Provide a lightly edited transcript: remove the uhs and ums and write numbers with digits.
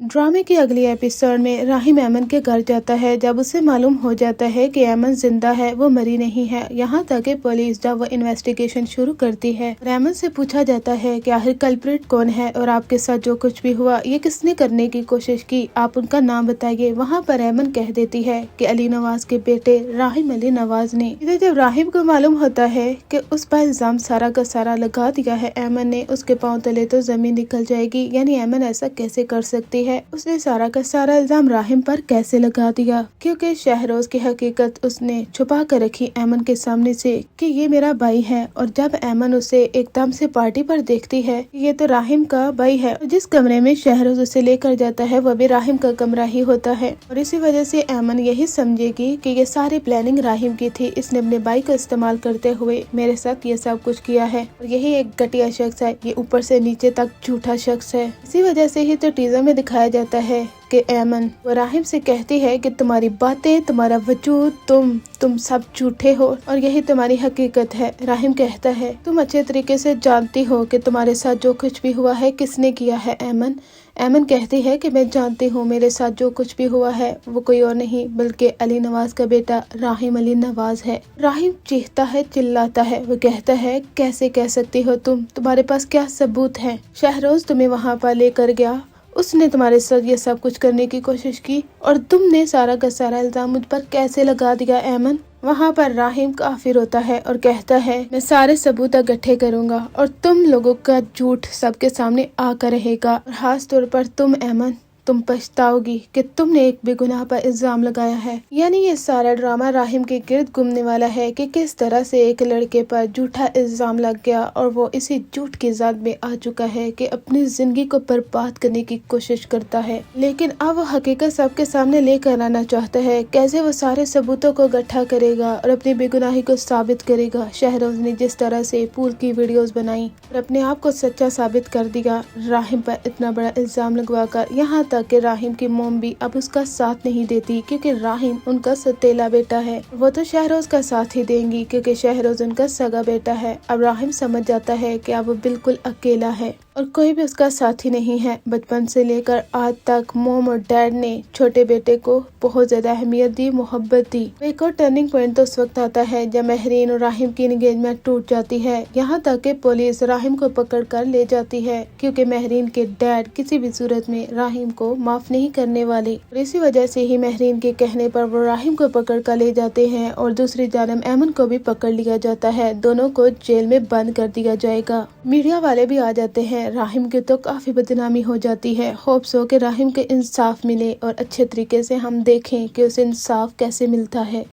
ड्रामे के अगले एपिसोड में राहिम ऐमन के घर जाता है। जब उसे मालूम हो जाता है कि ऐमन जिंदा है, वो मरी नहीं है। यहाँ तक कि पुलिस जब वो इन्वेस्टिगेशन शुरू करती है, ऐमन से पूछा जाता है कि आखिर कल्प्रिट कौन है और आपके साथ जो कुछ भी हुआ ये किसने करने की कोशिश की, आप उनका नाम बताइए। वहाँ पर ऐमन कह देती है कि अली नवाज के बेटे राहिम अली नवाज ने। इधर जब राहिम को मालूम होता है कि उस पर इल्जाम सारा का सारा लगा दिया है ऐमन ने, उसके पाँव तले तो जमीन निकल जाएगी। यानी ऐमन ऐसा कैसे कर सकती है, उसने सारा का सारा इल्जाम राहिम पर कैसे लगा दिया, क्योंकि शहरोज की हकीकत उसने छुपा कर रखी ऐमन के सामने से कि ये मेरा भाई है। और जब ऐमन उसे एकदम से पार्टी पर देखती है, ये तो राहिम का भाई है। जिस कमरे में शहरोज उसे लेकर जाता है वो भी राहिम का कमरा ही होता है। और इसी वजह से ऐमन यही समझेगी कि ये सारी प्लानिंग राहिम की थी, इसने अपने भाई का इस्तेमाल करते हुए मेरे साथ ये सब कुछ किया है। और यही एक घटिया शख्स है, ये ऊपर से नीचे तक झूठा शख्स है। इसी वजह से ही तो टीजर में दिखाया जाता है कि ऐमन वो राहिम से कहती है कि तुम्हारी बातें, तुम्हारा वजूद, तुम सब झूठे हो और यही तुम्हारी हकीकत है। राहिम कहता है तुम अच्छे तरीके से जानती हो कि तुम्हारे साथ जो कुछ भी हुआ है किसने किया है ऐमन। ऐमन कहती है कि मैं जानती हूँ मेरे साथ जो कुछ भी हुआ है वो कोई और नहीं बल्कि अली नवाज का बेटा राहिम अली नवाज है। राहिम चीखता है, चिल्लाता है, वो कहता है कैसे कह सकती हो तुम्हारे पास क्या सबूत है। शहरोज तुम्हें वहाँ पर लेकर गया, उसने तुम्हारे साथ ये सब कुछ करने की कोशिश की और तुमने सारा का सारा इल्जाम मुझ पर कैसे लगा दिया ऐमन। वहाँ पर राहिम काफी रोता है और कहता है मैं सारे सबूत इकट्ठे करूंगा और तुम लोगों का झूठ सबके सामने आकर रहेगा। और खास तौर पर तुम ऐमन, तुम पछताओगी कि तुमने एक बेगुनाह पर इल्जाम लगाया है। यानी ये सारा ड्रामा राहिम के गिर्द घूमने वाला है कि किस तरह से एक लड़के पर झूठा इल्जाम लग गया और वो इसी झूठ की ज़द में आ चुका है कि अपनी जिंदगी को बर्बाद करने की कोशिश करता है। लेकिन अब वो हकीकत सबके सामने लेकर आना चाहता है। कैसे वो सारे सबूतों को इकट्ठा करेगा और अपनी बेगुनाही को साबित करेगा। शहरोज ने जिस तरह से पूल की वीडियोस बनाई और अपने आप को सच्चा साबित कर दिया राहिम पर इतना बड़ा इल्जाम लगवा कर, यहाँ कि राहिम की मोम भी अब उसका साथ नहीं देती क्योंकि राहिम उनका सतीला बेटा है। वो तो शहरोज का साथ ही देंगी क्योंकि शहरोज उनका सगा बेटा है। अब राहिम समझ जाता है कि अब वो बिल्कुल अकेला है और कोई भी उसका साथी नहीं है। बचपन से लेकर आज तक मोम और डैड ने छोटे बेटे को बहुत ज्यादा अहमियत दी, मोहब्बत दी। एक और टर्निंग पॉइंट तो उस वक्त आता है जब महरीन और राहिम की एंगेजमेंट टूट जाती है। यहाँ तक कि पुलिस राहिम को पकड़ कर ले जाती है क्योंकि महरीन के डैड किसी भी सूरत में राहिम को माफ नहीं करने वाले। और इसी वजह से ही महरीन के कहने पर वो राहिम को पकड़ कर ले जाते हैं और दूसरी जानब ऐमन को भी पकड़ लिया जाता है। दोनों को जेल में बंद कर दिया जाएगा। मीडिया वाले भी आ जाते हैं। राहिम की तो काफी बदनामी हो जाती है। होप्स हो कि राहिम के इंसाफ मिले और अच्छे तरीके से हम देखें कि उसे इंसाफ कैसे मिलता है।